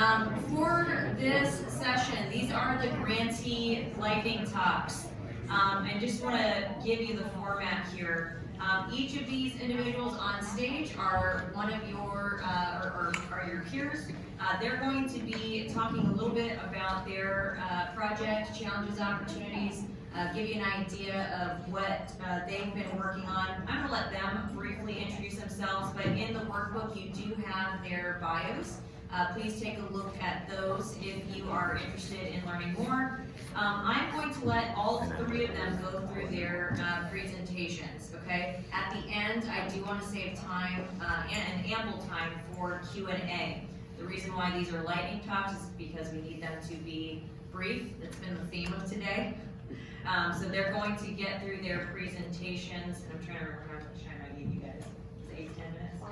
For this session, these are the grantee lightning talks. I just want to give you the format here. Each of these individuals on stage are one of your, are your peers. They're going to be talking a little bit about their project, challenges, opportunities, give you an idea of what they've been working on. I'm going to let them briefly introduce themselves, but in the workbook you do have their bios. Please take a look at those if you are interested in learning more. I'm going to let all three of them go through their presentations, okay? At the end, I do want to save time and ample time for Q&A. The reason why these are lightning talks is because we need them to be brief. That's been the theme of today. So they're going to get through their presentations, and I'm trying to remember how much time I gave you guys. Is it 8-10 minutes? 5.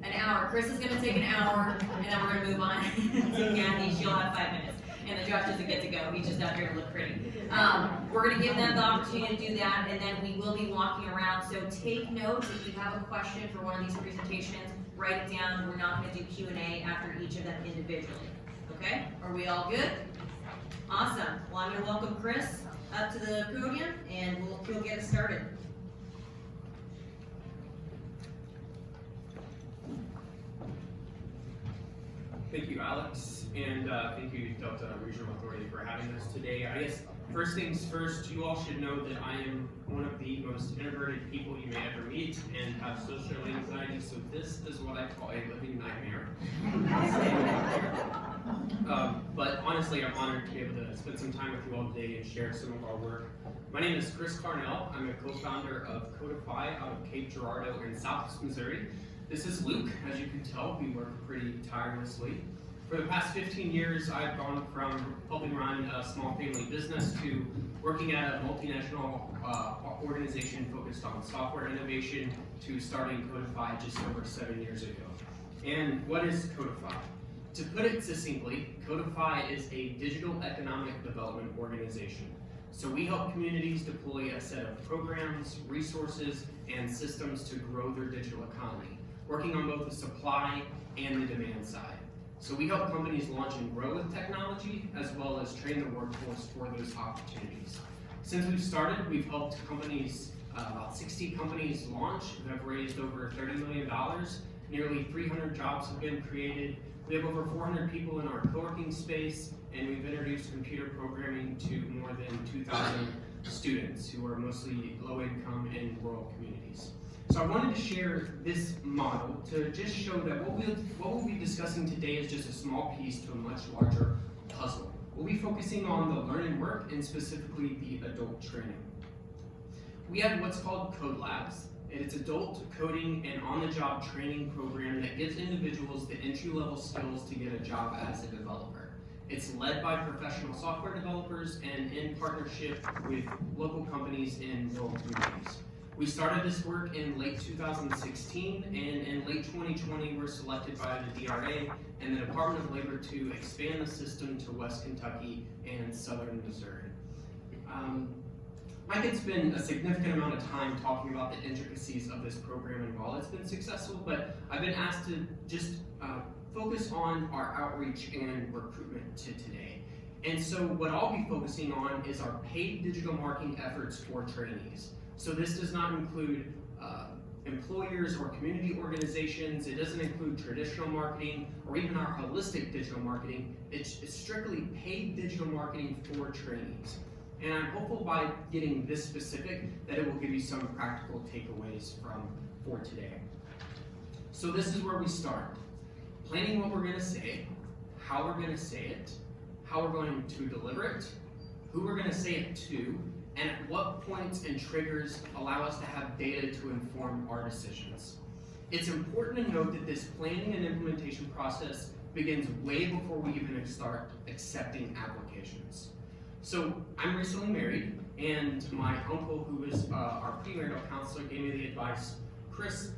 An hour. Chris is going to take an hour, and then we're going to move on to Kathy. She'll have 5 minutes. And then Josh doesn't get to go. He's just out here to look pretty. We're going to give them the opportunity to do that, and then we will be walking around. So take notes. If you have a question for one of these presentations, write it down. We're not going to do Q&A after each of them individually. Okay? Are we all good? Awesome. Well, I'm going to welcome Chris up to the podium, and he'll get us started. Thank you, Alex, and thank you, Delta Regional Authority, for having us today. I guess first things first, you all should know that I am one of the most introverted people you may ever meet and have social anxiety, so this is what I call a living nightmare. But honestly, I'm honored to be able to spend some time with you all today and share some of our work. My name is Chris Carnell. I'm a co-founder of Codify out of Cape Girardeau in Southeast Missouri. This is Luke. As you can tell, we work pretty tirelessly. For the past 15 years, I've gone from helping run a small family business to working at a multinational organization focused on software innovation to starting Codify just over 7 years ago. And what is Codify? To put it succinctly, Codify is a digital economic development organization. So we help communities deploy a set of programs, resources, and systems to grow their digital economy, working on both the supply and the demand side. So we help companies launch and grow with technology, as well as train the workforce for those opportunities. Since we've started, we've helped companies, about 60 companies launch that have raised over $30 million. Nearly 300 jobs have been created. We have over 400 people in our co-working space, and we've introduced computer programming to more than 2,000 students who are mostly low income and rural communities. So I wanted to share this model to just show that what we'll be discussing today is just a small piece to a much larger puzzle. We'll be focusing on the learn and work and specifically the adult training. We have what's called Code Labs, and it's adult coding and on-the-job training program that gives individuals the entry-level skills to get a job as a developer. It's led by professional software developers and in partnership with local companies in rural communities. We started this work in late 2016, and in late 2020, we're selected by the DRA and the Department of Labor to expand the system to West Kentucky and Southern Missouri. I could spend a significant amount of time talking about the intricacies of this program and while it's been successful, but I've been asked to just focus on our outreach and recruitment to today. And so what I'll be focusing on is our paid digital marketing efforts for trainees. So this does not include employers or community organizations. It doesn't include traditional marketing or even our holistic digital marketing. It's strictly paid digital marketing for trainees. And I'm hopeful by getting this specific that it will give you some practical takeaways for today. So this is where we start. Planning what we're going to say, how we're going to say it, how we're going to deliver it, who we're going to say it to, and at what points and triggers allow us to have data to inform our decisions. It's important to note that this planning and implementation process begins way before we even start accepting applications. So I'm recently married, and my uncle, who is our premarital counselor, gave me the advice, Chris,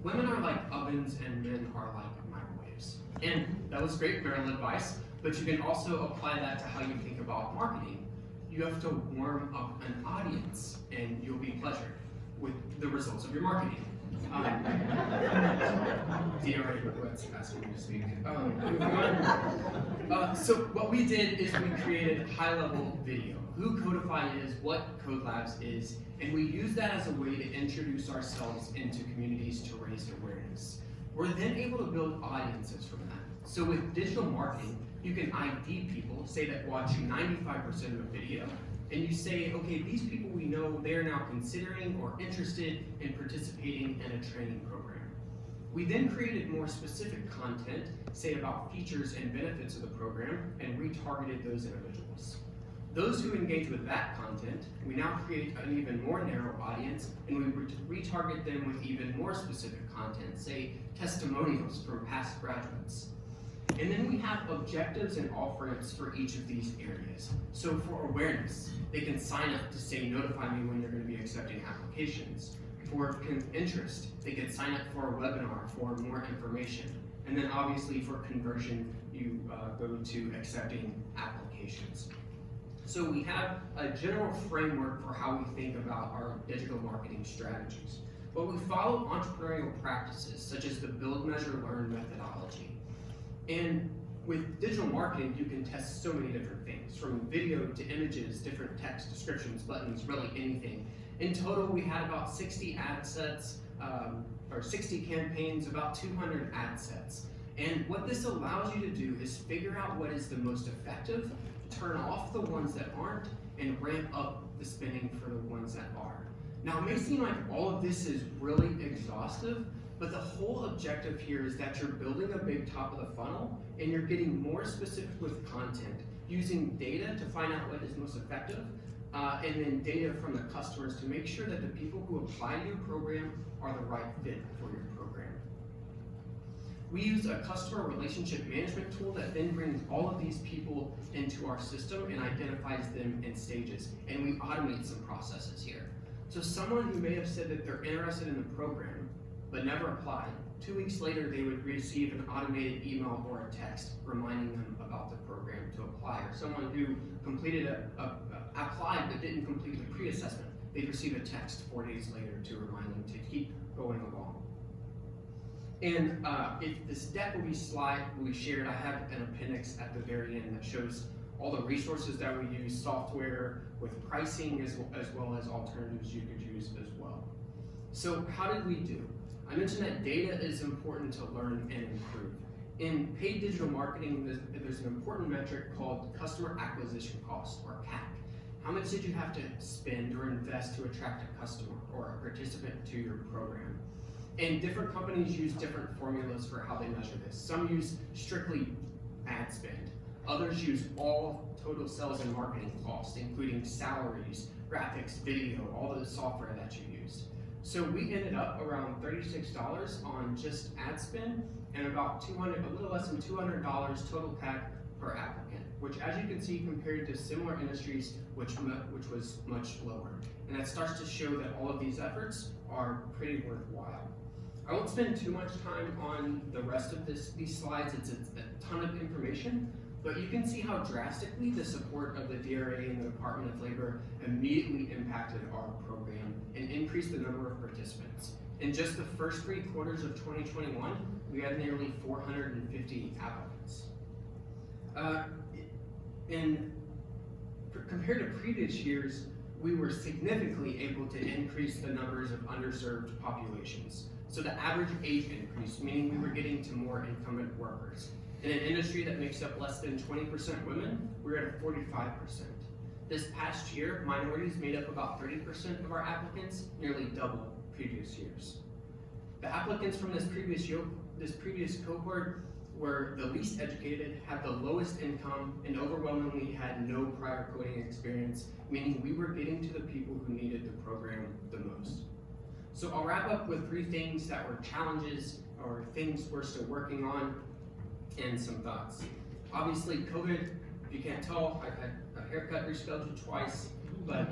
women are like ovens and men are like microwaves. And that was great marital advice, but you can also apply that to how you think about marketing. You have to warm up an audience, and you'll be pleasured with the results of your marketing. DRA regrets asking me to speak. Moving on. So what we did is we created high-level video. Who Codify is, what Code Labs is, and we use that as a way to introduce ourselves into communities to raise awareness. We're then able to build audiences from that. So with digital marketing, you can ID people, say that watch 95% of a video, and you say, okay, these people we know, they're now considering or interested in participating in a training program. We then created more specific content, say about features and benefits of the program, and retargeted those individuals. Those who engage with that content, we now create an even more narrow audience, and we retarget them with even more specific content, say testimonials from past graduates. And then we have objectives and off-ramps for each of these areas. So for awareness, they can sign up to say, notify me when you're going to be accepting applications. For interest, they can sign up for a webinar for more information. And then obviously for conversion, you go to accepting applications. So we have a general framework for how we think about our digital marketing strategies. But we follow entrepreneurial practices such as the build, measure, learn methodology. And with digital marketing, you can test so many different things, from video to images, different text, descriptions, buttons, really anything. In total, we had about 60 ad sets, or 60 campaigns, about 200 ad sets. And what this allows you to do is figure out what is the most effective, turn off the ones that aren't, and ramp up the spending for the ones that are. Now, it may seem like all of this is really exhaustive, but the whole objective here is that you're building a big top of the funnel and you're getting more specific with content, using data to find out what is most effective, and then data from the customers to make sure that the people who apply to your program are the right fit for your program. We use a customer relationship management tool that then brings all of these people into our system and identifies them in stages, and we automate some processes here. So someone who may have said that they're interested in the program but never applied, 2 weeks later they would receive an automated email or a text reminding them about the program to apply. Or someone who applied but didn't complete the pre-assessment, they'd receive a text 4 days later to remind them to keep going along. And if this deck will be shared, I have an appendix at the very end that shows all the resources that we use, software with pricing as well as alternatives you could use as well. So how did we do? I mentioned that data is important to learn and improve. In paid digital marketing, there's an important metric called customer acquisition cost, or CAC. How much did you have to spend or invest to attract a customer or a participant to your program? And different companies use different formulas for how they measure this. Some use strictly ad spend. Others use all total sales and marketing costs, including salaries, graphics, video, all the software that you used. So we ended up around $36 on just ad spend and about a little less than $200 total CAC per applicant, which, as you can see, compared to similar industries, which was much lower. And that starts to show that all of these efforts are pretty worthwhile. I won't spend too much time on the rest of these slides. It's a ton of information, but you can see how drastically the support of the DRA and the Department of Labor immediately impacted our program and increased the number of participants. In just the first 3 quarters of 2021, we had nearly 450 applicants. Compared to previous years, we were significantly able to increase the numbers of underserved populations. So the average age increased, meaning we were getting to more incumbent workers. In an industry that makes up less than 20% women, we're at 45%. This past year, minorities made up about 30% of our applicants, nearly double previous years. The applicants from this previous cohort were the least educated, had the lowest income, and overwhelmingly had no prior coding experience, meaning we were getting to the people who needed the program the most. So I'll wrap up with 3 things that were challenges or things we're still working on, and some thoughts. Obviously, COVID, if you can't tell, I've had a haircut rescheduled twice, but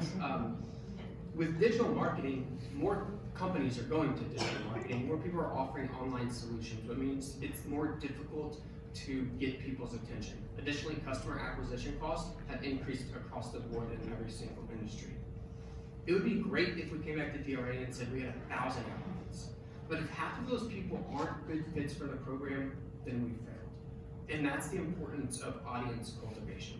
with digital marketing, more companies are going to digital marketing, more people are offering online solutions, which means it's more difficult to get people's attention. Additionally, customer acquisition costs have increased across the board in every single industry. It would be great if we came back to DRA and said we had 1,000 applicants. But if half of those people aren't good fits for the program, then we failed. And that's the importance of audience cultivation.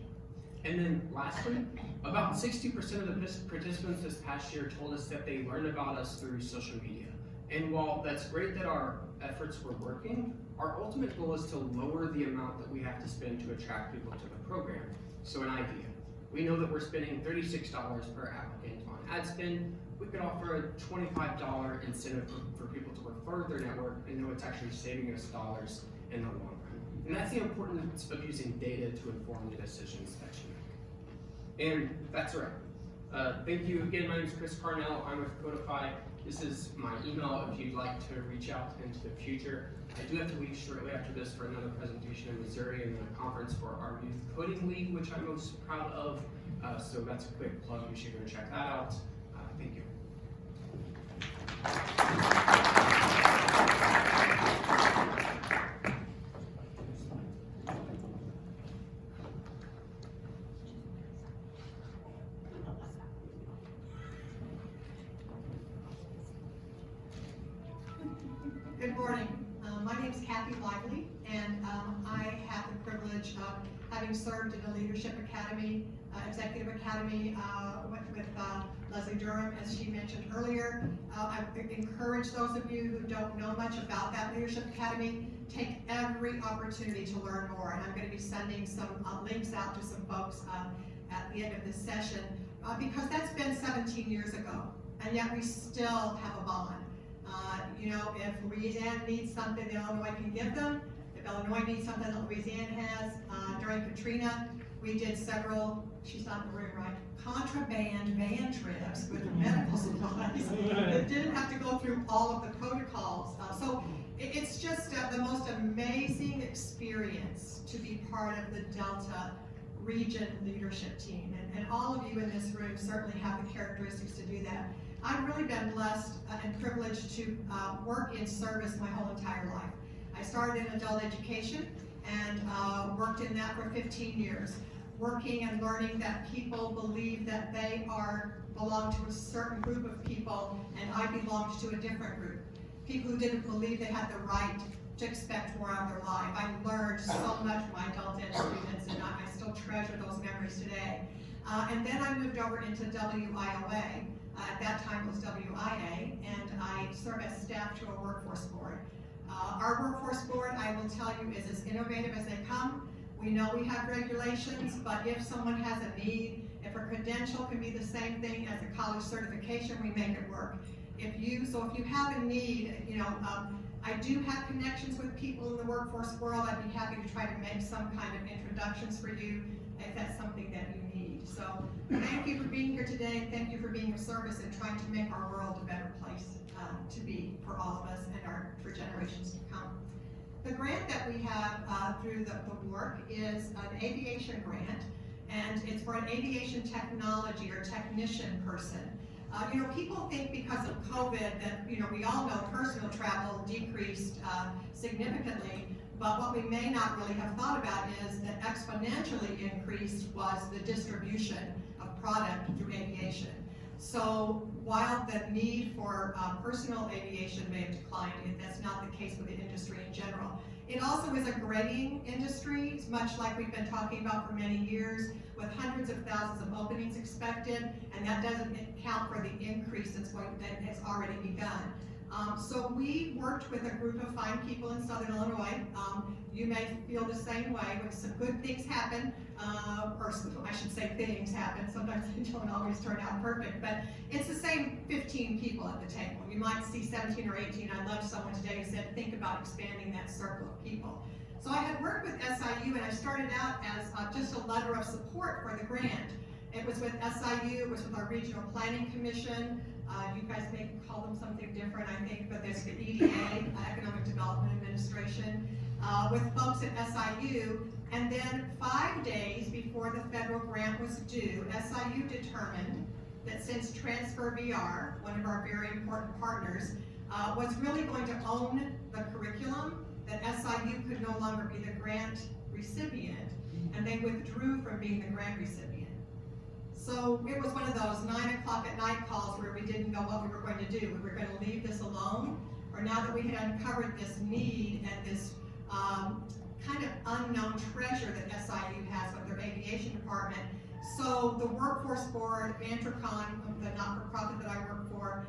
And then lastly, about 60% of the participants this past year told us that they learned about us through social media. And while that's great that our efforts were working, our ultimate goal is to lower the amount that we have to spend to attract people to the program. So an idea. We know that we're spending $36 per applicant on ad spend. We could offer a $25 incentive for people to refer their network and know it's actually saving us dollars in the long run. And that's the importance of using data to inform the decisions that you make. And that's right. Thank you again. My name is Chris Carnell. I'm with Codify. This is my email if you'd like to reach out into the future. I do have to leave shortly after this for another presentation in Missouri and a conference for our Youth Coding League, which I'm most proud of. So that's a quick plug. You should go check that out. Thank you. Good morning. My name is Kathy Lively, and I have the privilege of having served in a leadership academy, executive academy with Leslie Durham, as she mentioned earlier. I encourage those of you who don't know much about that leadership academy, take every opportunity to learn more. And I'm going to be sending some links out to some folks at the end of this session, because that's been 17 years ago, and yet we still have a bond. You know, if Louisiana needs something that Illinois can give them, if Illinois needs something that Louisiana has, during Katrina, we did several, she's not in the room, right, contraband van trips with medical supplies that didn't have to go through all of the protocols. So it's just the most amazing experience to be part of the Delta region leadership team. And all of you in this room certainly have the characteristics to do that. I've really been blessed and privileged to work in service my whole entire life. I started in adult education and worked in that for 15 years, working and learning that people believe that they belong to a certain group of people, and I belonged to a different group. People who didn't believe they had the right to expect more out of their life. I learned so much from my adult ed students, and I still treasure those memories today. And then I moved over into WIOA. At that time it was WIA, and I serve as staff to a workforce board. Our workforce board, I will tell you, is as innovative as they come. We know we have regulations, but if someone has a need, if a credential can be the same thing as a college certification, we make it work. If you have a need, you know, I do have connections with people in the workforce world. I'd be happy to try to make some kind of introductions for you if that's something that you need. So thank you for being here today, and thank you for being of service and trying to make our world a better place to be for all of us and for generations to come. The grant that we have through the WORC is an aviation grant, and it's for an aviation technology or technician person. You know, people think because of COVID that, you know, we all know personal travel decreased significantly, but what we may not really have thought about is that exponentially increased was the distribution of product through aviation. So while the need for personal aviation may have declined, that's not the case with the industry in general. It also is a grading industry. It's much like we've been talking about for many years, with hundreds of thousands of openings expected, and that doesn't account for the increase that has already begun. So we worked with a group of fine people in Southern Illinois. You may feel the same way when some good things happen, or I should say things happen. Sometimes they don't always turn out perfect, but it's the same 15 people at the table. You might see 17 or 18. I love someone today who said, think about expanding that circle of people. So I had worked with SIU, and I started out as just a letter of support for the grant. It was with SIU, it was with our Regional Planning Commission. You guys may call them something different, I think, but there's the EDA, Economic Development Administration, with folks at SIU. And then 5 days before the federal grant was due, SIU determined that since Transfer VR, one of our very important partners, was really going to own the curriculum, that SIU could no longer be the grant recipient, and they withdrew from being the grant recipient. So it was one of those 9 o'clock at night calls where we didn't know what we were going to do. We were going to leave this alone, or now that we had uncovered this need and this kind of unknown treasure that SIU has with their aviation department. So the Workforce Board, Vantricon, the not-for-profit that I work for,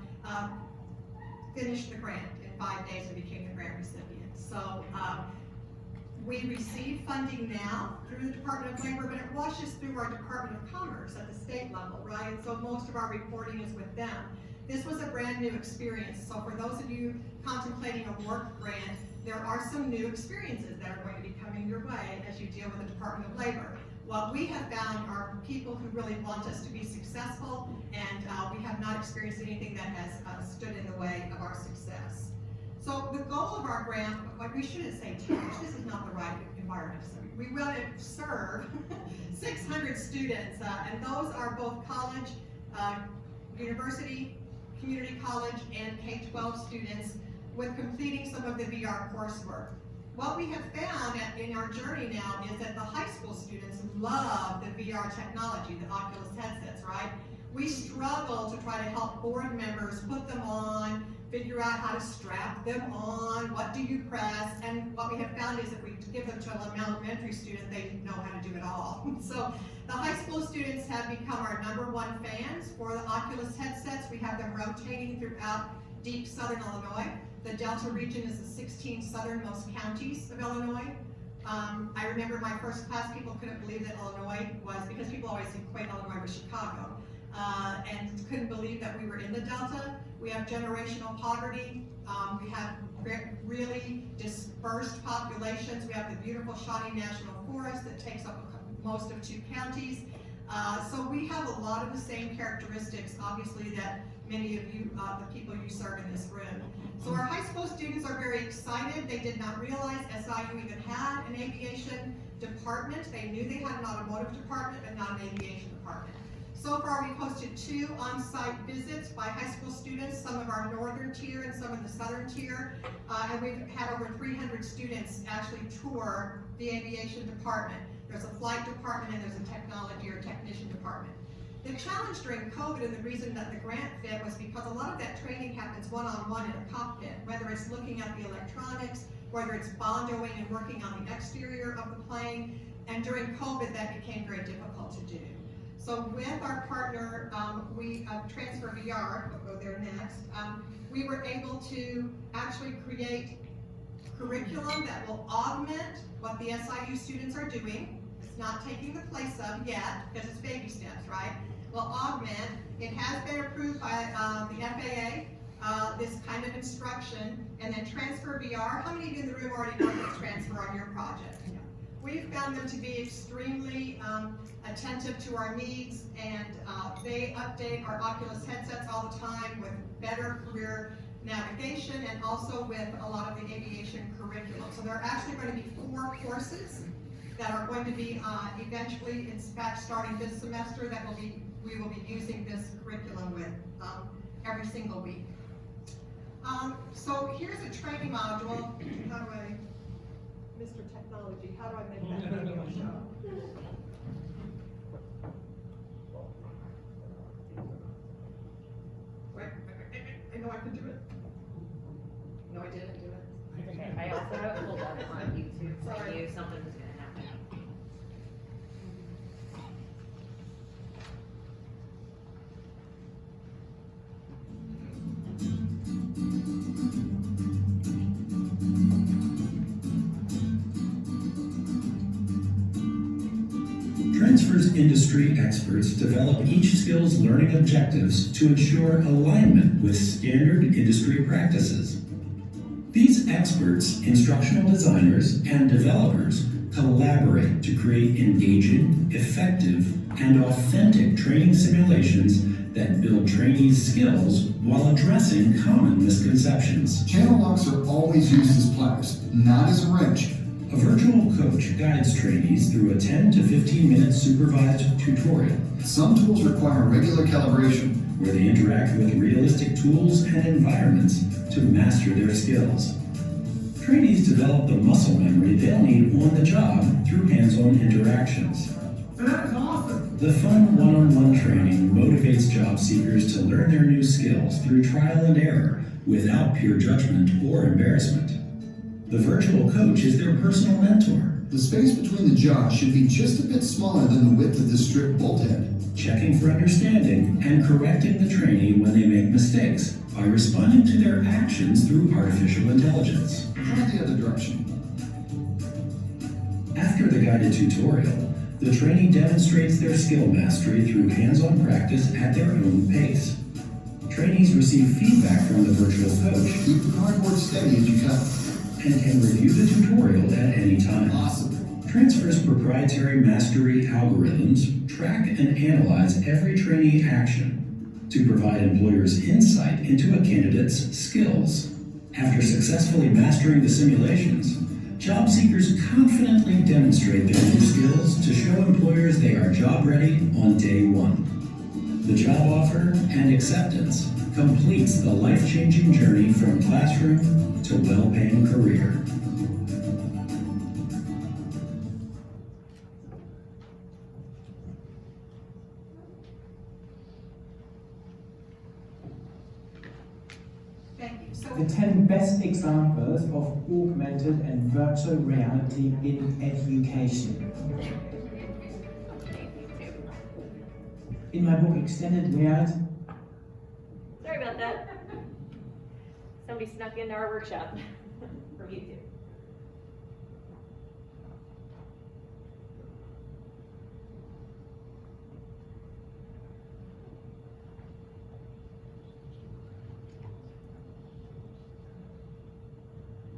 finished the grant in 5 days and became the grant recipient. So we receive funding now through the Department of Labor, but it washes through our Department of Commerce at the state level, right? So most of our reporting is with them. This was a brand new experience. So for those of you contemplating a WORC grant, there are some new experiences that are going to be coming your way as you deal with the Department of Labor. What we have found are people who really want us to be successful, and we have not experienced anything that has stood in the way of our success. So the goal of our grant, what we shouldn't say teach, this is not the right environment. So we want to serve 600 students, and those are both college, university, community college, and K-12 students with completing some of the VR coursework. What we have found in our journey now is that the high school students love the VR technology, the Oculus headsets, right? We struggle to try to help board members put them on, figure out how to strap them on, what do you press, and what we have found is if we give them to an elementary student, they know how to do it all. So the high school students have become our #1 fans for the Oculus headsets. We have them rotating throughout deep southern Illinois. The Delta region is the 16 southernmost counties of Illinois. I remember my first class, people couldn't believe that Illinois was, because people always equate Illinois with Chicago, and couldn't believe that we were in the Delta. We have generational poverty. We have really dispersed populations. We have the beautiful Shawnee National Forest that takes up most of 2 counties. So we have a lot of the same characteristics, obviously, that many of you, the people you serve in this room. So our high school students are very excited. They did not realize SIU even had an aviation department. They knew they had an automotive department, but not an aviation department. So far, we've hosted 2 on-site visits by high school students, some of our northern tier and some of the southern tier, and we've had over 300 students actually tour the aviation department. There's a flight department and there's a technology or technician department. The challenge during COVID, and the reason that the grant fit, was because a lot of that training happens one-on-one in a cockpit, whether it's looking at the electronics, whether it's bondoing and working on the exterior of the plane, and during COVID that became very difficult to do. So with our partner, Transfer VR, we'll go there next, we were able to actually create curriculum that will augment what the SIU students are doing. It's not taking the place of yet, because it's baby steps, right? Will augment. It has been approved by the FAA, this kind of instruction, and then Transfer VR. How many of you in the room already work with Transfer on your project? We've found them to be extremely attentive to our needs, and they update our Oculus headsets all the time with better career navigation and also with a lot of the aviation curriculum. So there are actually going to be 4 courses that are going to be eventually, in fact, starting this semester, that we will be using this curriculum with every single week. So here's a training module. How do I, Mr. Technology, how do I make that video show? Wait, I know I can do it. No, I didn't do it. Okay, I also have it pulled up on YouTube. Sorry. I knew something was gonna happen. Transfer's industry experts develop each skill's learning objectives to ensure alignment with standard industry practices. These experts, instructional designers, and developers collaborate to create engaging, effective, and authentic training simulations that build trainees' skills while addressing common misconceptions. Channel locks are always used as pliers, not as a wrench. A virtual coach guides trainees through a 10 to 15 minute supervised tutorial. Some tools require regular calibration, where they interact with realistic tools and environments to master their skills. Trainees develop the muscle memory they'll need on the job through hands-on interactions. That is awesome! The fun one-on-one training motivates job seekers to learn their new skills through trial and error without peer judgment or embarrassment. The virtual coach is their personal mentor, The space between the jaws should be just a bit smaller than the width of the strip bolt head. checking for understanding and correcting the trainee when they make mistakes by responding to their actions through artificial intelligence. Try the other direction. After the guided tutorial, the trainee demonstrates their skill mastery through hands-on practice at their own pace. Trainees receive feedback from the virtual coach Keep the cardboard steady as you cut. and can review the tutorial at any time. Awesome. Transfer's proprietary mastery algorithms track and analyze every trainee action to provide employers insight into a candidate's skills. After successfully mastering the simulations, job seekers confidently demonstrate their new skills to show employers they are job ready on day one. The job offer and acceptance completes the life-changing journey from classroom to well-paying career. Thank you. So The 10 best examples of augmented and virtual reality in education. In my book, Extended Reality, Sorry about that. Somebody snuck into our workshop from YouTube.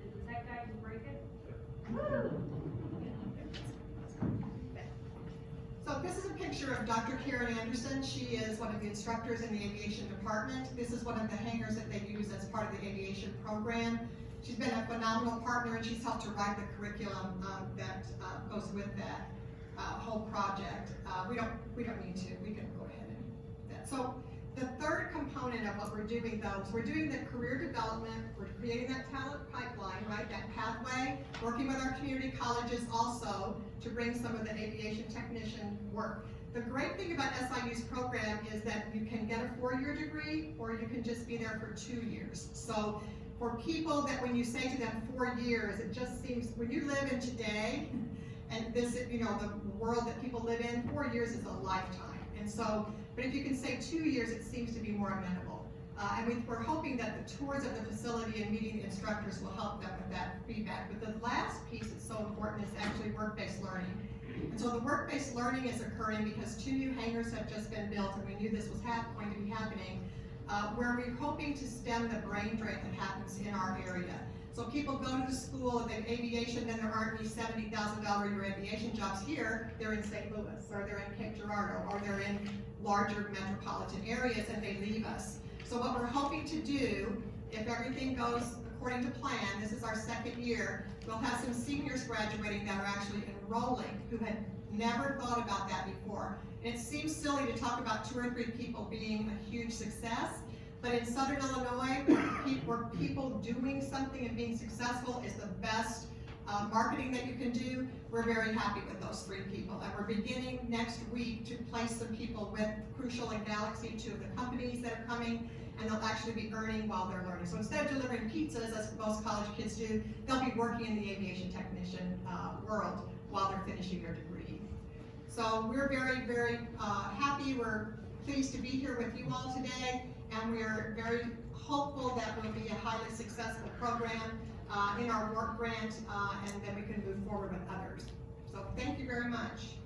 Did the tech guy just break it? So this is a picture of Dr. Karen Anderson. She is one of the instructors in the aviation department. This is one of the hangars that they use as part of the aviation program. She's been a phenomenal partner, and she's helped to write the curriculum that goes with that whole project. We don't need to. We can go ahead and do that. So the third component of what we're doing, though, is we're doing the career development. We're creating that talent pipeline, right? That pathway. Working with our community colleges also to bring some of the aviation technician work. The great thing about SIU's program is that you can get a 4-year degree, or you can just be there for 2 years. So for people that when you say to them 4 years, it just seems, when you live in today, and this, you know, the world that people live in, 4 years is a lifetime. And so, but if you can say 2 years, it seems to be more amenable. And we're hoping that the tours of the facility and meeting the instructors will help them with that feedback. But the last piece that's so important is actually work-based learning. And so the work-based learning is occurring because 2 new hangars have just been built, and we knew this was going to be happening, where we're hoping to stem the brain drain that happens in our area. So people go to the school of aviation, then there aren't any $70,000 a year aviation jobs here. They're in St. Louis, or they're in Cape Girardeau, or they're in larger metropolitan areas, and they leave us. So what we're hoping to do, if everything goes according to plan, this is our 2nd year, we'll have some seniors graduating that are actually enrolling who had never thought about that before. And it seems silly to talk about 2 or 3 people being a huge success, but in Southern Illinois, where people doing something and being successful is the best marketing that you can do. We're very happy with those 3 people. And we're beginning next week to place some people with Crucial and Galaxy, 2 of the companies that are coming, and they'll actually be earning while they're learning. So instead of delivering pizzas, as most college kids do, they'll be working in the aviation technician world while they're finishing their degree. So we're very, very happy. We're pleased to be here with you all today, and we're very hopeful that will be a highly successful program in our WORC grant, and then we can move forward with others. So thank you very much.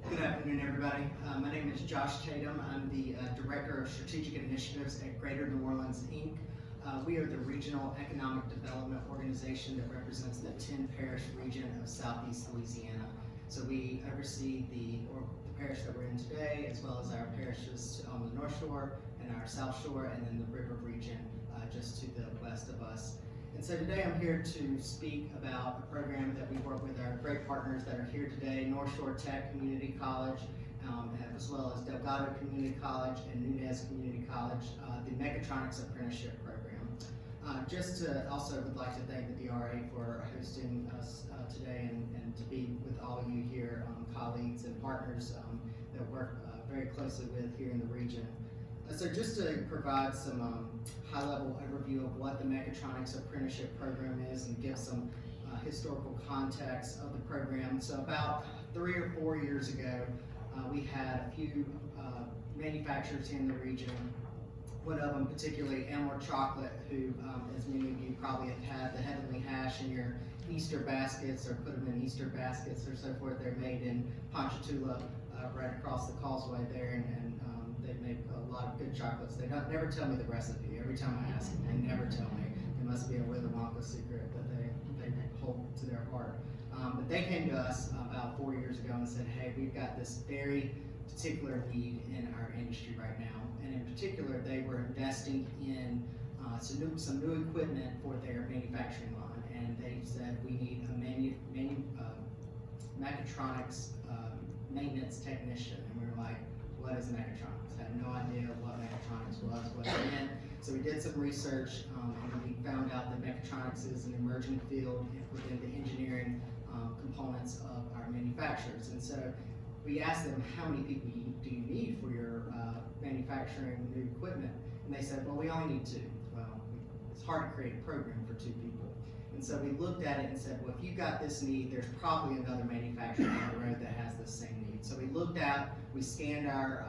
Good afternoon, everybody. My name is Josh Tatum. I'm the Director of Strategic Initiatives at Greater New Orleans, Inc. We are the regional economic development organization that represents the 10-parish region of Southeast Louisiana. So we oversee the parish that we're in today, as well as our parishes on the North Shore and our South Shore, and then the river region just to the west of us. And so today I'm here to speak about a program that we work with our great partners that are here today, North Shore Tech Community College, as well as Delgado Community College and Nunez Community College, the Mechatronics Apprenticeship Program. Just to also would like to thank the DRA for hosting us today and to be with all of you here, colleagues and partners that work very closely with here in the region. So just to provide some high-level overview of what the Mechatronics Apprenticeship Program is and give some historical context of the program. So about 3 or 4 years ago, we had a few manufacturers in the region. One of them particularly Elmore Chocolate, who, as many of you probably have had the Heavenly Hash in your Easter baskets or put them in Easter baskets or so forth. They're made in Ponchatoula, right across the causeway there, and they make a lot of good chocolates. They don't never tell me the recipe. Every time I ask them, they never tell me. It must be a Willy Wonka secret that they hold to their heart. But they came to us about 4 years ago and said, hey, we've got this very particular need in our industry right now. And in particular, they were investing in some new equipment for their manufacturing line. And they said, we need a mechatronics maintenance technician. And we were like, what is mechatronics? Had no idea what mechatronics was, what it meant. So we did some research, and we found out that mechatronics is an emerging field within the engineering components of our manufacturers. And so we asked them, how many people do you need for your manufacturing new equipment? And they said, well, we only need 2. Well, it's hard to create a program for 2 people. And so we looked at it and said, well, if you've got this need, there's probably another manufacturer down the road that has the same need. So we scanned our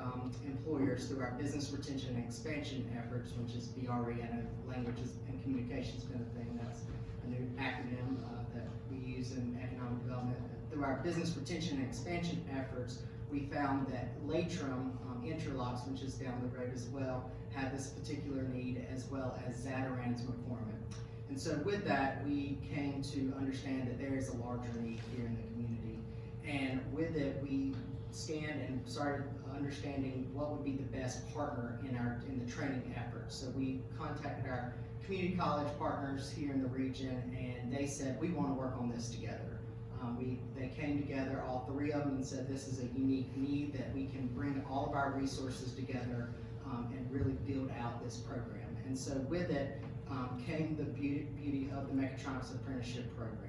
employers through our business retention and expansion efforts, which is BRE. I know languages and communications been a thing. That's a new acronym that we use in economic development. Through our business retention and expansion efforts, we found that Latrim Interlocks, which is down the road as well, had this particular need, as well as Zatarans McCormick. And so with that, we came to understand that there is a larger need here in the community. And with it, we scanned and started understanding what would be the best partner in the training effort. So we contacted our community college partners here in the region, and they said, we want to work on this together. They came together, all 3 of them, and said this is a unique need that we can bring all of our resources together and really build out this program. And so with it came the beauty of the Mechatronics Apprenticeship Program.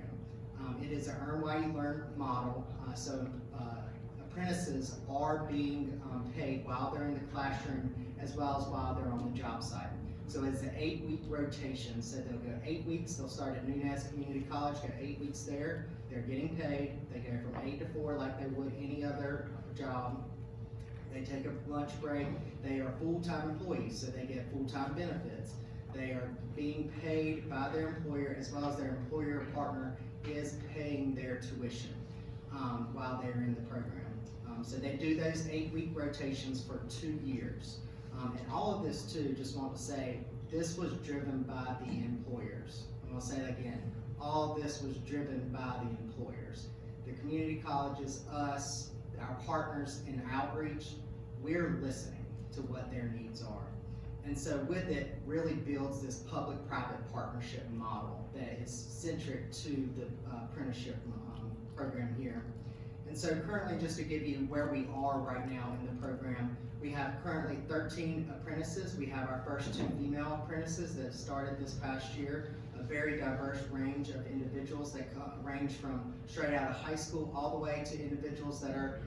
It is an earn while you learn model, so apprentices are being paid while they're in the classroom as well as while they're on the job site. So it's an 8-week rotation, so they'll go 8 weeks, they'll start at Nunez Community College, go 8 weeks there, they're getting paid, they go from 8 to 4 like they would any other job. They take a lunch break, they are full-time employees, so they get full-time benefits. They are being paid by their employer as well as their employer partner is paying their tuition while they're in the program. So they do those 8-week rotations for 2 years. And all of this too, just want to say, this was driven by the employers. I'm gonna say that again. All this was driven by the employers. The community colleges, us, our partners in outreach, we're listening to what their needs are. And so with it, really builds this public-private partnership model that is centric to the apprenticeship program here. And so currently, just to give you where we are right now in the program, we have currently 13 apprentices. We have our first 2 female apprentices that started this past year, a very diverse range of individuals that range from straight out of high school all the way to individuals that are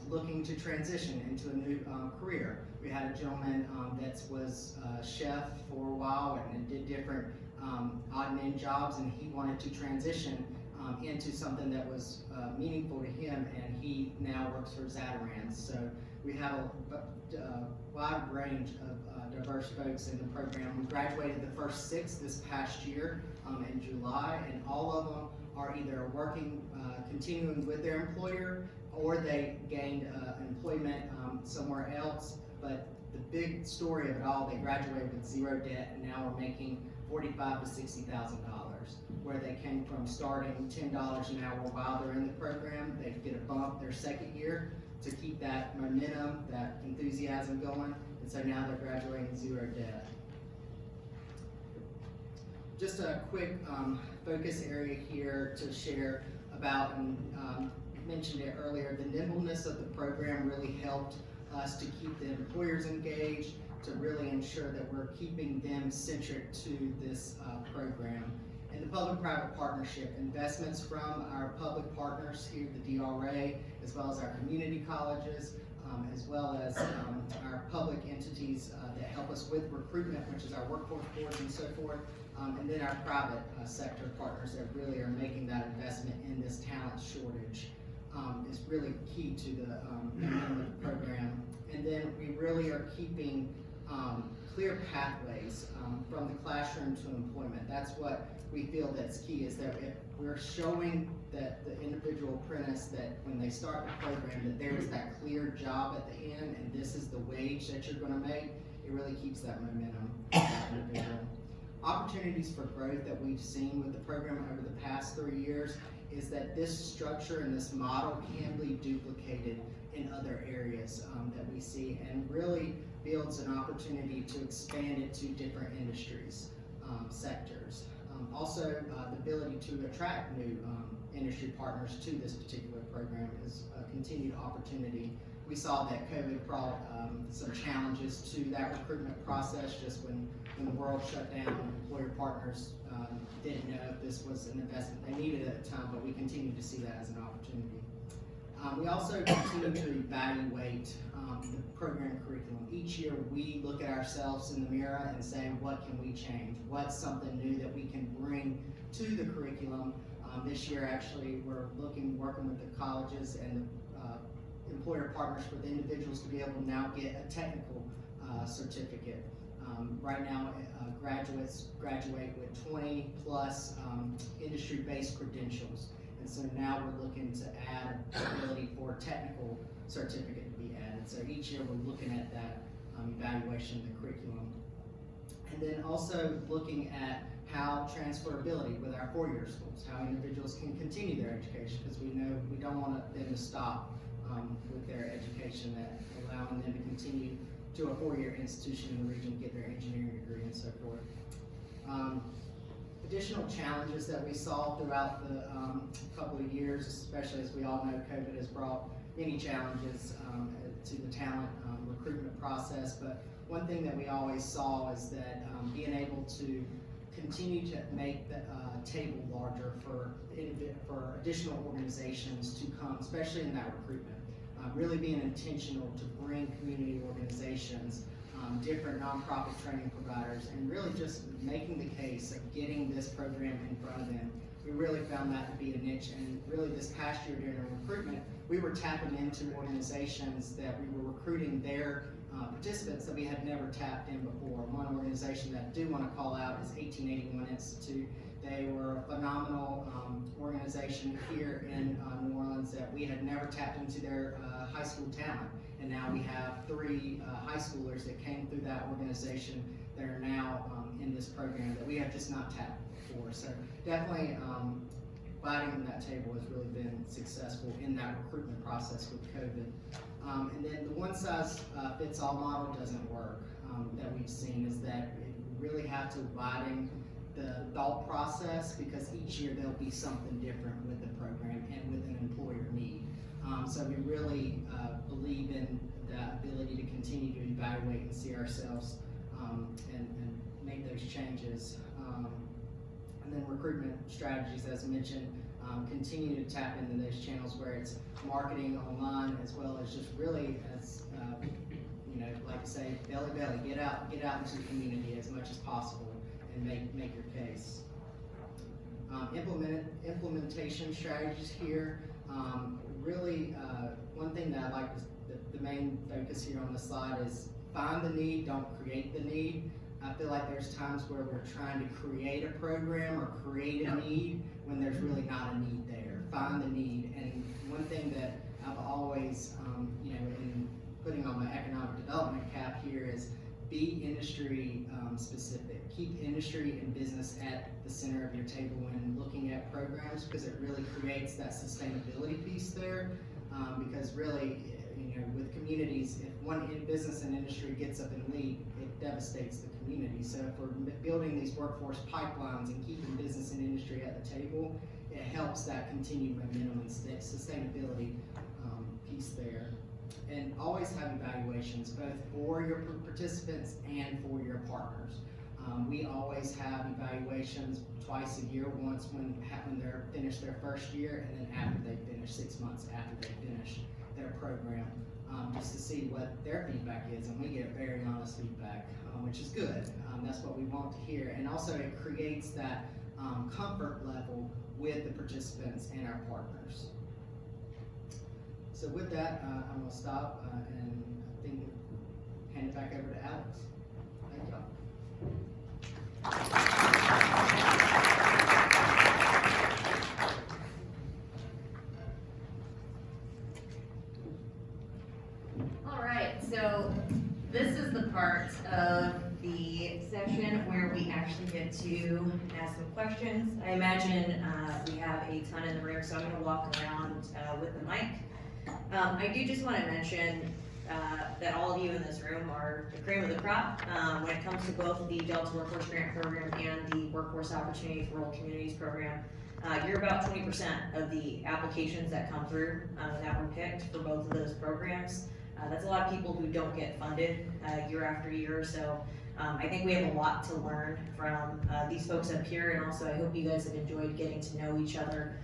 looking to transition into a new career. We had a gentleman that was a chef for a while and did different odd and end jobs, and he wanted to transition into something that was meaningful to him, and he now works for Zatarans. So we have a wide range of diverse folks in the program. We graduated the first 6 this past year in July, and all of them are either working, continuing with their employer, or they gained employment somewhere else. But the big story of it all, they graduated with 0 debt, and now are making $45,000 to $60,000, where they came from starting $10 an hour while they're in the program. They get a bump their second year to keep that momentum, that enthusiasm going, and so now they're graduating 0 debt. Just a quick focus area here to share about, and mentioned it earlier, the nimbleness of the program really helped us to keep the employers engaged to really ensure that we're keeping them centric to this program. And the public-private partnership, investments from our public partners here, the DRA, as well as our community colleges, as well as our public entities that help us with recruitment, which is our workforce boards and so forth, and then our private sector partners that really are making that investment in this talent shortage is really key to the momentum of the program. And then we really are keeping clear pathways from the classroom to employment. That's what we feel that's key, is that if we're showing that the individual apprentice that when they start the program that there is that clear job at the end and this is the wage that you're going to make, it really keeps that momentum for that individual. Opportunities for growth that we've seen with the program over the past 3 years is that this structure and this model can be duplicated in other areas that we see, and really builds an opportunity to expand it to different industries, sectors. Also, the ability to attract new industry partners to this particular program is a continued opportunity. We saw that COVID brought some challenges to that recruitment process. Just when the world shut down, employer partners didn't know if this was an investment they needed at the time, but we continue to see that as an opportunity. We also continue to evaluate the program curriculum. Each year we look at ourselves in the mirror and say, what can we change? What's something new that we can bring to the curriculum? This year actually we're working with the colleges and the employer partners for the individuals to be able to now get a technical certificate. Right now graduates graduate with 20 plus industry-based credentials. And so now we're looking to add the ability for a technical certificate to be added. So each year we're looking at that evaluation of the curriculum. And then also looking at how transferability with our four-year schools, how individuals can continue their education, because we know we don't want them to stop with their education, that allowing them to continue to a four-year institution in the region, get their engineering degree and so forth. Additional challenges that we saw throughout the couple of years, especially as we all know COVID has brought many challenges to the talent recruitment process, but one thing that we always saw is that being able to continue to make the table larger for additional organizations to come, especially in that recruitment. Really being intentional to bring community organizations, different nonprofit training providers, and really just making the case of getting this program in front of them. We really found that to be a niche, and really this past year during our recruitment, we were tapping into organizations that we were recruiting their participants that we had never tapped in before. One organization that I do want to call out is 1881 Institute. They were a phenomenal organization here in New Orleans that we had never tapped into their high school talent. And now we have 3 high schoolers that came through that organization that are now in this program that we have just not tapped before. So definitely biting that table has really been successful in that recruitment process with COVID. And then the one-size-fits-all model doesn't work that we've seen, is that we really have to widen the thought process, because each year there'll be something different with the program and with an employer need. So we really believe in the ability to continue to evaluate and see ourselves and make those changes. And then recruitment strategies, as mentioned, continue to tap into those channels where it's marketing online, as well as just really, as you know, like I say, belly, get out into the community as much as possible and make your case. Implementation strategies here. Really, one thing that I like, the main focus here on the slide is find the need, don't create the need. I feel like there's times where we're trying to create a program or create a need when there's really not a need there. Find the need. And one thing that I've always, you know, in putting on my economic development cap here is be industry specific. Keep industry and business at the center of your table when looking at programs, because it really creates that sustainability piece there. Because really, you know, with communities, if one business and industry gets up and leave, it devastates the community. So if we're building these workforce pipelines and keeping business and industry at the table, it helps that continued momentum and sustainability piece there. And always have evaluations, both for your participants and for your partners. We always have evaluations twice a year, once when they're finished their first year, and then after they finish, 6 months after they finish their program, just to see what their feedback is, and we get very honest feedback, which is good. That's what we want to hear, and also it creates that comfort level with the participants and our partners. So with that, I'm gonna stop and I think hand it back over to Alex. Thank y'all. All right, so this is the part of the session where we actually get to ask some questions. I imagine we have a ton in the room, so I'm gonna walk around with the mic. I do just wanna mention that all of you in this room are the cream of the crop when it comes to both the Delta Workforce Grant Program and the Workforce Opportunity for Rural Communities Program. You're about 20% of the applications that come through that were picked for both of those programs. That's a lot of people who don't get funded year after year, so I think we have a lot to learn from these folks up here, and also I hope you guys have enjoyed getting to know each other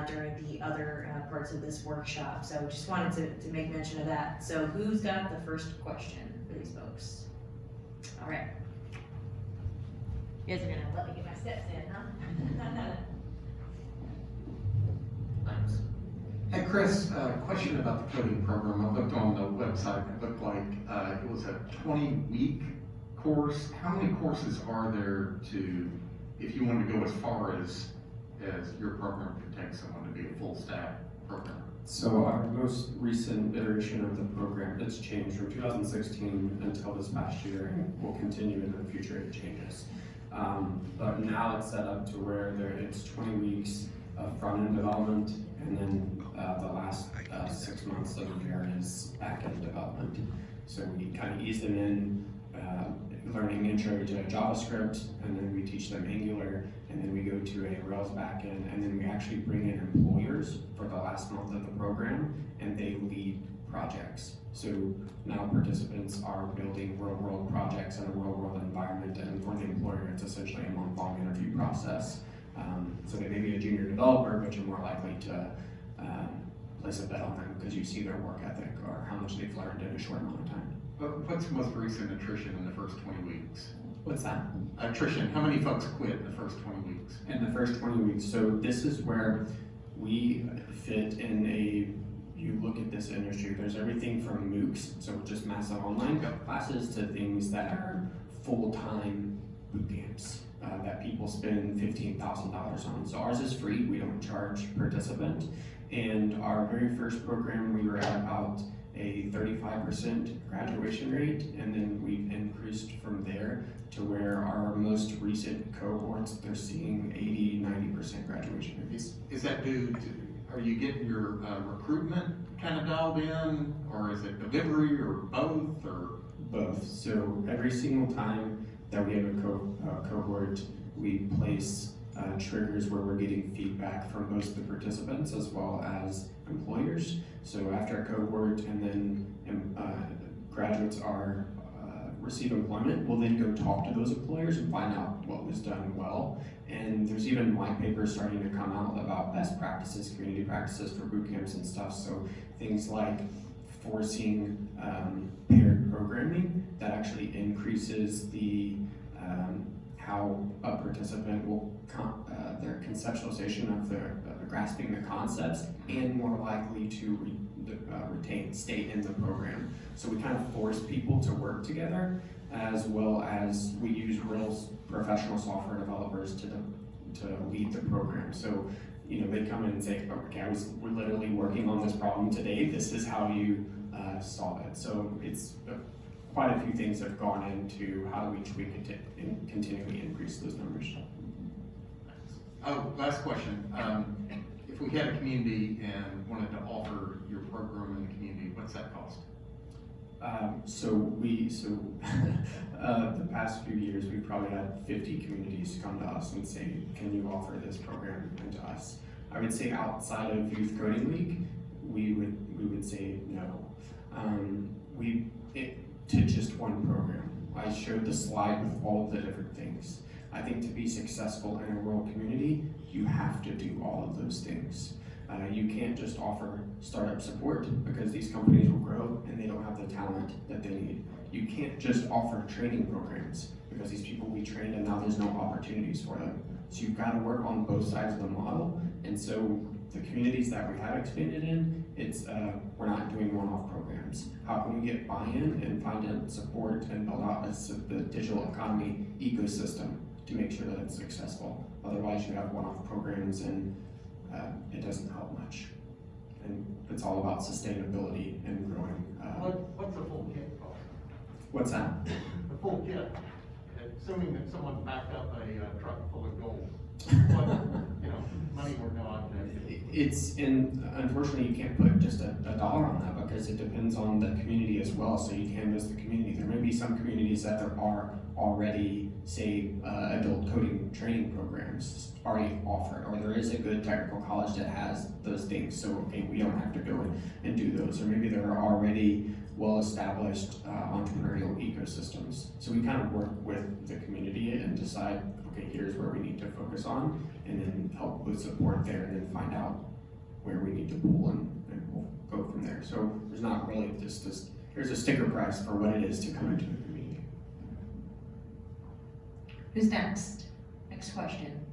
during the other parts of this workshop. So just wanted to make mention of that. So who's got the first question for these folks? All right. You guys are gonna let me get my steps in, huh? Thanks. Hey Chris, question about the coding program. I looked on the website, it looked like it was a 20-week course. How many courses are there to, if you want to go as far as your program could take someone to be a full stack programmer? So our most recent iteration of the program, it's changed from 2016 until this past year, and will continue in the future, it changes. But now it's set up to where it's 20 weeks of front-end development, and then the last 6 months of the year is back-end development. So we kind of ease them in, learning intro to JavaScript, and then we teach them Angular, and then we go to a Rails backend, and then we actually bring in employers for the last month of the program, and they lead projects. So now participants are building real-world projects in a real-world environment, and for the employer, it's essentially a month-long interview process. So they may be a junior developer, but you're more likely to place a bet on them because you see their work ethic or how much they've learned in a short amount of time. But what's the most recent attrition in the first 20 weeks? What's that? Attrition, how many folks quit in the first 20 weeks? In the first 20 weeks. So this is where we fit in you look at this industry, there's everything from MOOCs, so just massive online classes, to things that are full-time boot camps that people spend $15,000 on. So ours is free, we don't charge participant. And our very first program, we were at about a 35% graduation rate, and then we've increased from there to where our most recent cohorts, they're seeing 80-90% graduation rates. Is that due to, are you getting your recruitment kind of dialed in, or is it delivery, or both, or? Both. So every single time that we have a cohort, we place triggers where we're getting feedback from both the participants as well as employers. So after a cohort, and then graduates receive employment, we'll then go talk to those employers and find out what was done well. And there's even white papers starting to come out about best practices, community practices for boot camps and stuff. So things like forcing paired programming that actually increases the how a participant will their conceptualization of grasping the concepts, and more likely to stay in the program. So we kind of force people to work together, as well as we use real professional software developers to lead the program. So they come in and say, okay, we're literally working on this problem today. This is how you solve it. So it's quite a few things have gone into how do we tweak it and continually increase those numbers. Oh, last question. If we had a community and wanted to offer your program in the community, what's that cost? The past few years, we've probably had 50 communities come to us and say, can you offer this program to us? I would say outside of Youth Coding Week, we would say no. to just one program. I showed the slide with all of the different things. I think to be successful in a rural community, you have to do all of those things. You can't just offer startup support because these companies will grow and they don't have the talent that they need. You can't just offer training programs because these people we trained and now there's no opportunities for them. So you've got to work on both sides of the model. And so the communities that we have expanded in, we're not doing one-off programs. How can we get buy-in and find support and build out the digital economy ecosystem to make sure that it's successful? Otherwise, you have one-off programs and it doesn't help much. And it's all about sustainability and growing. What's a full kit cost? What's that? The full kit, assuming that someone backed up a truck full of gold, what, money or no object? Unfortunately, you can't put just a dollar on that because it depends on the community as well. So you canvass the community. There may be some communities that there are already, say, adult coding training programs already offered, or there is a good technical college that has those things. So, okay, we don't have to go and do those. Or maybe there are already well-established entrepreneurial ecosystems. So we kind of work with the community and decide, okay, here's where we need to focus on, and then help with support there, and then find out where we need to pull, and we'll go from there. So there's not really just this, here's a sticker price for what it is to come into the community. Who's next? Next question.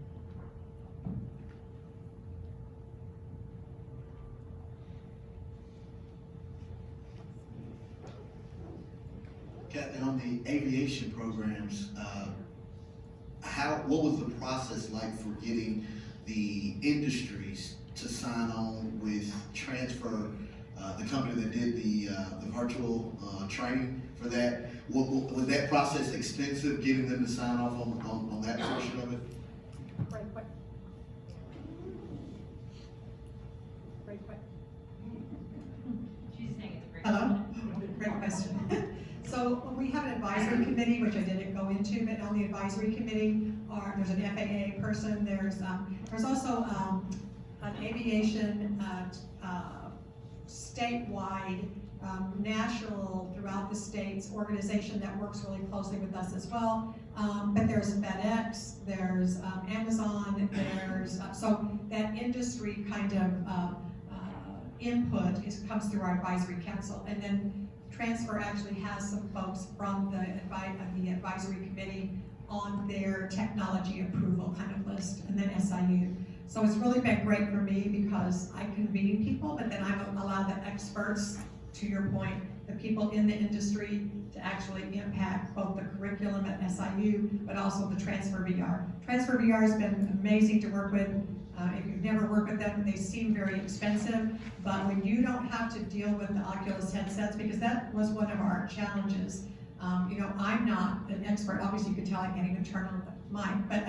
Captain, on the aviation programs, what was the process like for getting the industries to sign on with transfer, the company that did the virtual training for that? Was that process expensive, getting them to sign off on that portion of it? She's saying it's a great Hello? Great question. So we have an advisory committee, which I didn't go into, but on the advisory committee there's an FAA person, there's also an aviation statewide, national, throughout the states organization that works really closely with us as well. But there's FedEx, there's Amazon, so that industry kind of input comes through our advisory council, and then Transfer actually has some folks from the advisory committee on their technology approval kind of list, and then SIU. So it's really been great for me because I convene people, but then I allow the experts, to your point, the people in the industry to actually impact both the curriculum at SIU, but also the Transfer VR. Transfer VR has been amazing to work with. If you've never worked with them, they seem very expensive, but when you don't have to deal with the Oculus headsets, because that was one of our challenges. I'm not an expert. Obviously, you can tell I can't even turn on the mic, but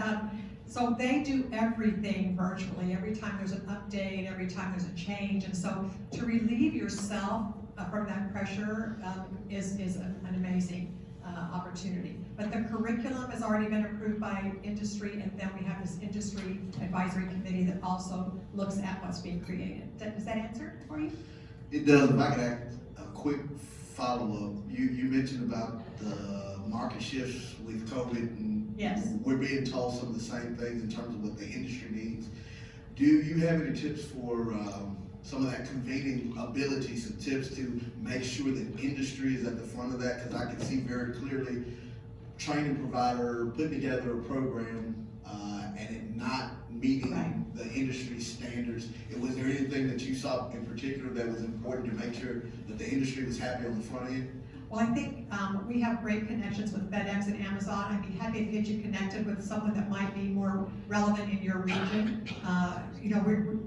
so they do everything virtually. Every time there's an update, every time there's a change, and so to relieve yourself from that pressure is an amazing opportunity. But the curriculum has already been approved by industry, and then we have this industry advisory committee that also looks at what's being created. Does that answer for you? It does. If I could add a quick follow-up. You mentioned about the market shifts with COVID, and yes, we're being told some of the same things in terms of what the industry needs. Do you have any tips for some of that convening ability, some tips to make sure that industry is at the front of that? Because I can see very clearly training provider putting together a program and it not meeting the industry standards. Was there anything that you saw in particular that was important to make sure that the industry was happy on the front end? Well, I think we have great connections with FedEx and Amazon. I'd be happy to get you connected with someone that might be more relevant in your region.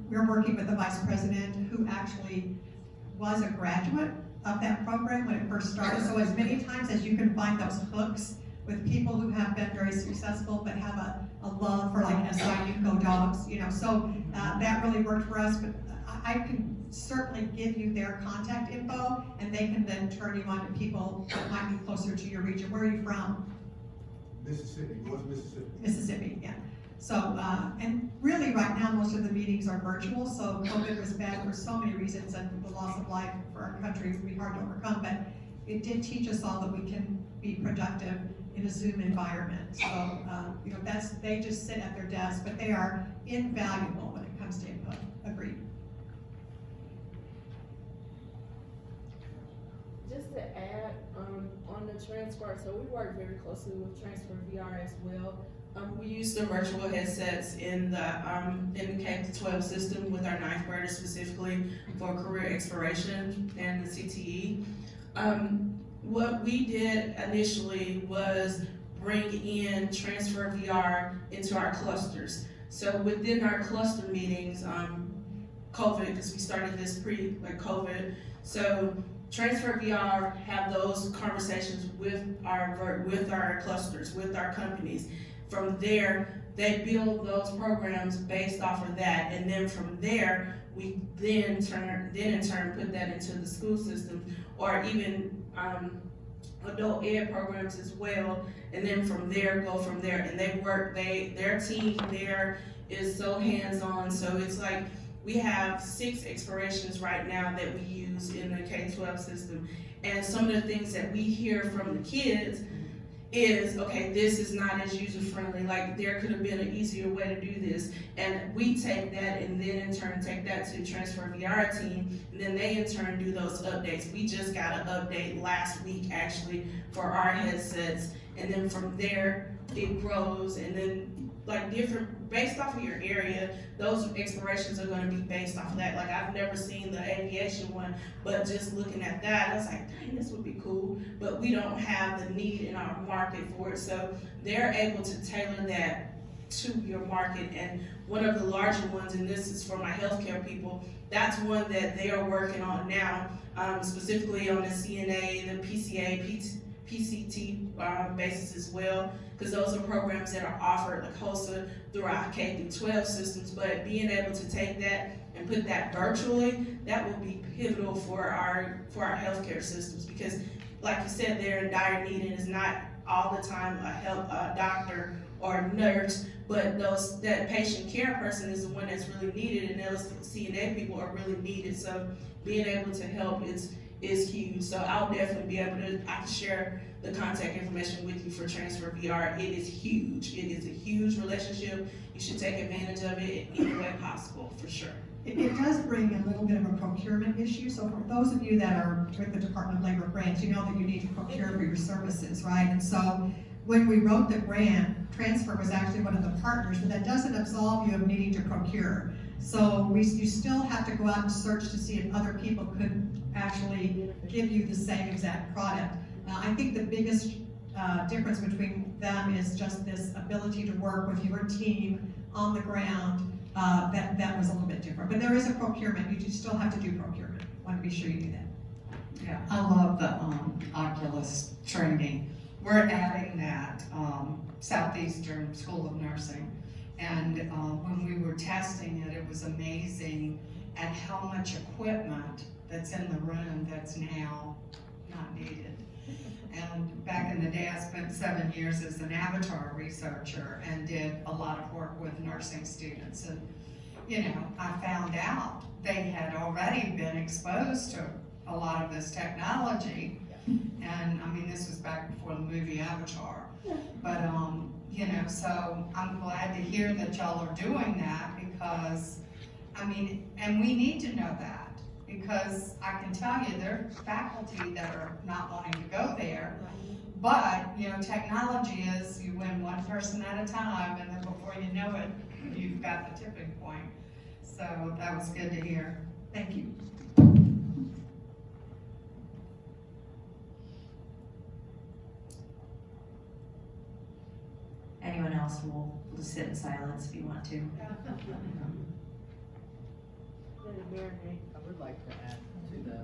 We're working with the vice president who actually was a graduate of that program when it first started. So as many times as you can find those hooks with people who have been very successful but have a love for like SIU Go Dogs, so that really worked for us. But I can certainly give you their contact info, and they can then turn you on to people that might be closer to your region. Where are you from? Mississippi, North Mississippi. Mississippi, yeah. So, and really right now, most of the meetings are virtual, so COVID was bad for so many reasons, and the loss of life for our country would be hard to overcome, but it did teach us all that we can be productive in a Zoom environment. So, you know, they just sit at their desk, but they are invaluable when it comes to input. Agreed. Just to add, on the transfer, so we work very closely with Transfer VR as well. We use the virtual headsets in the K-12 system with our 9th graders specifically for career exploration and the CTE. What we did initially was bring in Transfer VR into our clusters. So within our cluster meetings, COVID, because we started this pre-COVID, so Transfer VR have those conversations with our clusters, with our companies. From there, they build those programs based off of that, and then from there, we then in turn put that into the school system, or even adult ed programs as well, and then from there, go from there. And their team there is so hands-on, so it's like, we have 6 explorations right now that we use in the K-12 system. And some of the things that we hear from the kids is, okay, this is not as user-friendly, like there could have been an easier way to do this. And we take that and then in turn take that to Transfer VR team, and then they in turn do those updates. We just got an update last week actually for our headsets, and then from there it grows, and then like different, based off of your area, those explorations are gonna be based off of that. Like I've never seen the aviation one, but just looking at that, I was like, dang, this would be cool. But we don't have the need in our market for it. So they're able to tailor that to your market. And one of the larger ones, and this is for my healthcare people, that's one that they are working on now, specifically on the CNA, the PCA, PCT basis as well, because those are programs that are offered like HOSA throughout K-12 systems. But being able to take that and put that virtually, that will be pivotal for our healthcare systems, because like you said, they're in dire need, and it's not all the time a doctor or nurse, but that patient care person is the one that's really needed, and those CNA people are really needed. So being able to help is huge. So I'll definitely be able to, I can share the contact information with you for Transfer VR. It is huge. It is a huge relationship. You should take advantage of it in any way possible, for sure. It does bring a little bit of a procurement issue. So for those of you that are with the Department of Labor grants, you know that you need to procure for your services, right? And so when we wrote the grant, Transfer was actually one of the partners, but that doesn't absolve you of needing to procure. So you still have to go out and search to see if other people could actually give you the same exact product. I think the biggest difference between them is just this ability to work with your team on the ground. That was a little bit different, but there is a procurement. You still have to do procurement. Want to be sure you do that. Yeah, I love the Oculus training. We're adding that Southeastern School of Nursing, and when we were testing it, it was amazing at how much equipment that's in the room that's now not needed. And back in the day, I spent 7 years as an avatar researcher and did a lot of work with nursing students. And, you know, I found out they had already been exposed to a lot of this technology. And I mean, this was back before the movie Avatar. But, you know, so I'm glad to hear that y'all are doing that, because, I mean, and we need to know that. Because I can tell you there are faculty that are not wanting to go there, but you know, technology is you win one person at a time, and then before you know it, you've got the tipping point. So that was good to hear. Thank you. Anyone else will just sit in silence if you want to. I would like to add to the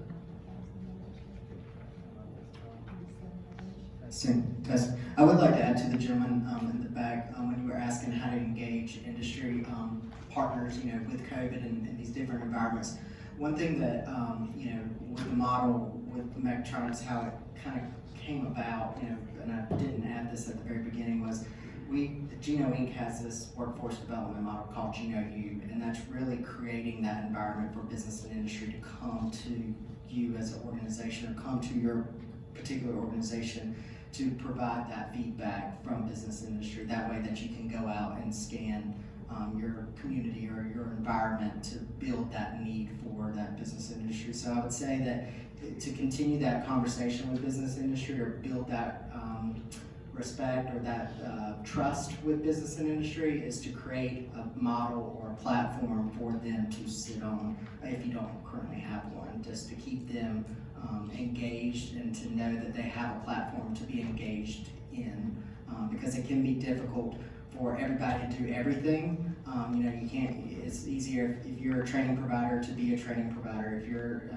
I would like to add to the gentleman in the back when you were asking how to engage industry partners, you know, with COVID and these different environments. One thing that you know, with the model with the mechatronics, how it kind of came about, you know, and I didn't add this at the very beginning, was Geno Inc. has this workforce development model called Geno U, and that's really creating that environment for business and industry to come to you as an organization, or come to your particular organization to provide that feedback from business and industry. That way that you can go out and scan your community or your environment to build that need for that business industry. So I would say that to continue that conversation with business industry, or build that respect or that trust with business and industry, is to create a model or a platform for them to sit on, if you don't currently have one, just to keep them engaged and to know that they have a platform to be engaged in, because it can be difficult for everybody to do everything. You can't, it's easier if you're a training provider to be a training provider. If you're,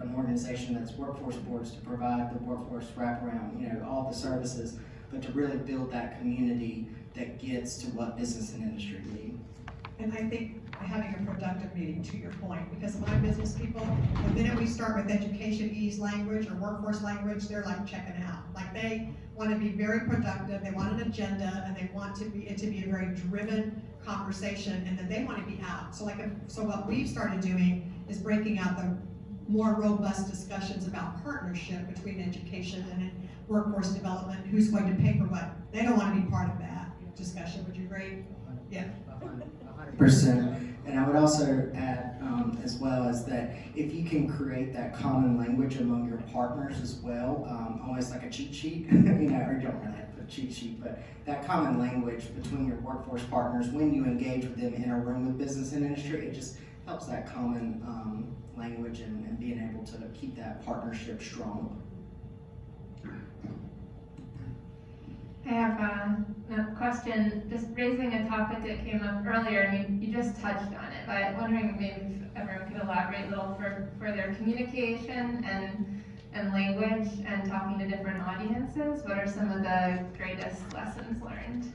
an organization that's workforce boards, to provide the workforce wraparound, all the services, but to really build that community that gets to what business and industry need. And I think having a productive meeting, to your point, because my business people, the minute we start with education ease language or workforce language, they're like checking out. Like, they want to be very productive, they want an agenda, and they want it to be a very driven conversation, and then they want to be out. So what we've started doing is breaking out the more robust discussions about partnership between education and workforce development, who's going to pay for what. They don't want to be part of that discussion. Would you agree? Yeah. 100%. And I would also add, as well, as that if you can create that common language among your partners as well, almost like a cheat sheet, or you don't really have to put a cheat sheet, but that common language between your workforce partners, when you engage with them in a room with business and industry, it just helps that common language and being able to keep that partnership strong. I have a question, just raising a topic that came up earlier, and you just touched on it, but wondering maybe if everyone could elaborate a little further. Communication and language and talking to different audiences, what are some of the greatest lessons learned?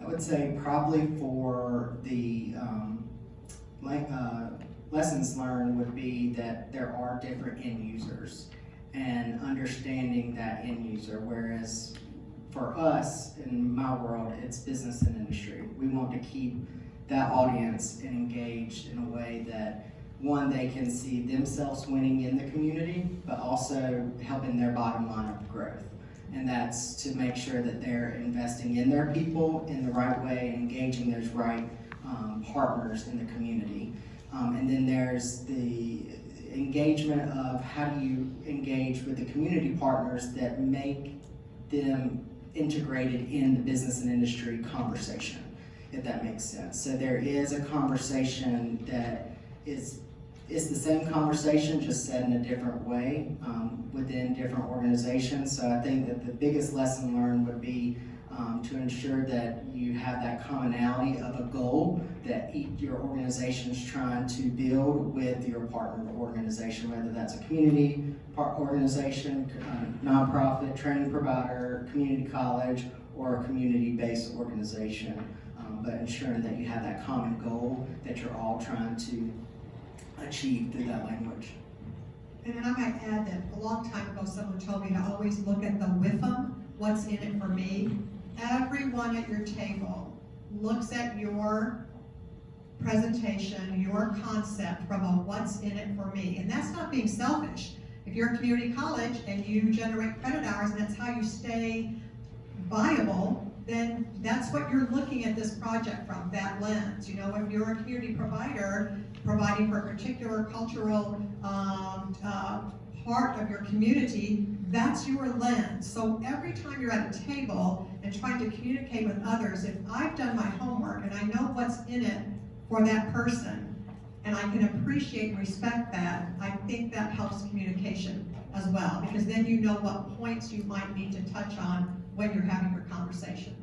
I would say probably for the lessons learned would be that there are different end users, and understanding that end user, whereas for us, in my world, it's business and industry. We want to keep that audience engaged in a way that, one, they can see themselves winning in the community, but also helping their bottom line of growth. And that's to make sure that they're investing in their people in the right way, and engaging those right partners in the community. And then there's the engagement of how do you engage with the community partners that make them integrated in the business and industry conversation, if that makes sense. So there is a conversation that it's the same conversation, just said in a different way within different organizations. So I think that the biggest lesson learned would be to ensure that you have that commonality of a goal that your organization is trying to build with your partner organization, whether that's a community organization, nonprofit, training provider, community college, or a community-based organization. But ensuring that you have that common goal that you're all trying to achieve through that language. And then I might add that a long time ago, someone told me to always look at the WIFM, what's in it for me. Everyone at your table looks at your presentation, your concept from a what's in it for me. And that's not being selfish. If you're a community college and you generate credit hours and that's how you stay viable, then that's what you're looking at this project from, that lens. If you're a community provider providing for a particular cultural part of your community, that's your lens. So every time you're at a table and trying to communicate with others, if I've done my homework and I know what's in it for that person, and I can appreciate and respect that, I think that helps communication as well, because then you know what points you might need to touch on when you're having your conversation.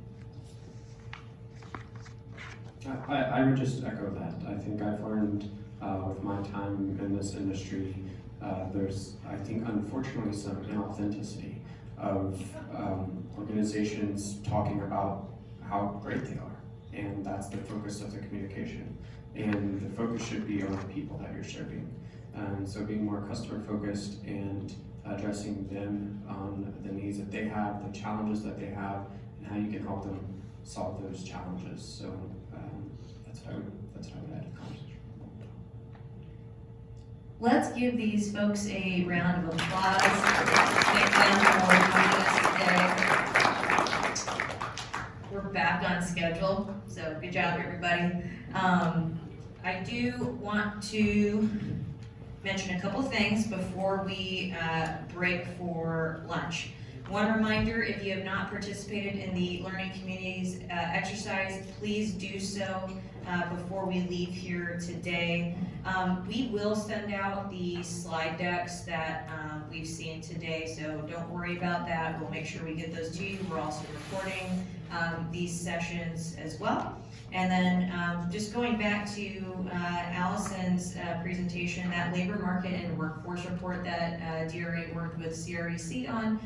I would just echo that. I think I've learned with my time in this industry, there's, I think, unfortunately, some inauthenticity of organizations talking about how great they are, and that's the focus of the communication. And the focus should be on the people that you're serving. So being more customer focused and addressing them on the needs that they have, the challenges that they have, and how you can help them solve those challenges. So that's what I would add to the conversation. Let's give these folks a round of applause. Thank them for joining us today. We're back on schedule, so good job, everybody. I do want to mention a couple things before we break for lunch. One reminder, if you have not participated in the Learning Communities exercise, please do so before we leave here today. We will send out the slide decks that we've seen today, so don't worry about that. We'll make sure we get those to you. We're also recording these sessions as well. And then just going back to Allison's presentation, that labor market and workforce report that DRA worked with CREC on,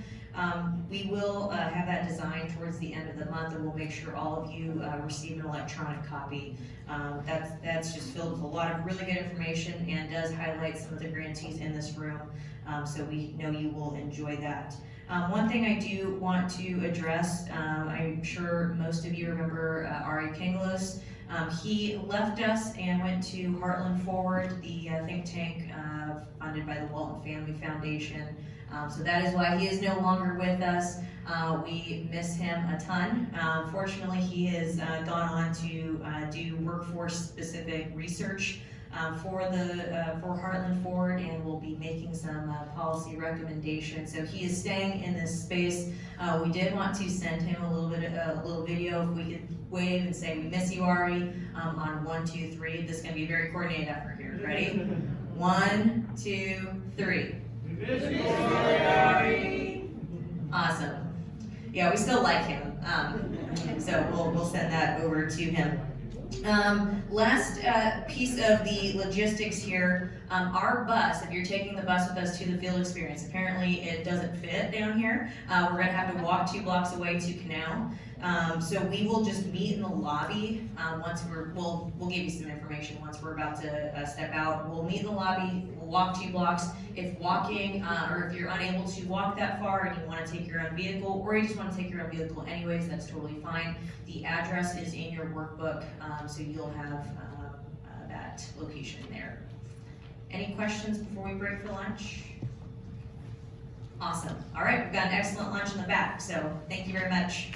we will have that designed towards the end of the month, and we'll make sure all of you receive an electronic copy. That's just filled with a lot of really good information and does highlight some of the grantees in this room, so we know you will enjoy that. One thing I do want to address, I'm sure most of you remember Ari Kangelos. He left us and went to Heartland Forward, the think tank funded by the Walton Family Foundation. So that is why he is no longer with us. We miss him a ton. Fortunately, he has gone on to do workforce-specific research for Heartland Forward, and will be making some policy recommendations. So he is staying in this space. We did want to send him a little video. If we could wave and say, "We miss you, Ari," on 1, 2, 3. This is going to be a very coordinated effort here. Ready? 1, 2, 3. Awesome. Yeah, we still like him. So we'll send that over to him. Last piece of the logistics here, our bus, if you're taking the bus with us to the field experience, apparently it doesn't fit down here. We're gonna have to walk 2 blocks away to Canal. So we will just meet in the lobby once we'll give you some information once we're about to step out. We'll meet in the lobby, we'll walk 2 blocks. If walking, or if you're unable to walk that far and you wanna take your own vehicle, or you just wanna take your own vehicle anyways, that's totally fine. The address is in your workbook, so you'll have that location there. Any questions before we break for lunch? Awesome. All right, we've got an excellent lunch in the back, so thank you very much.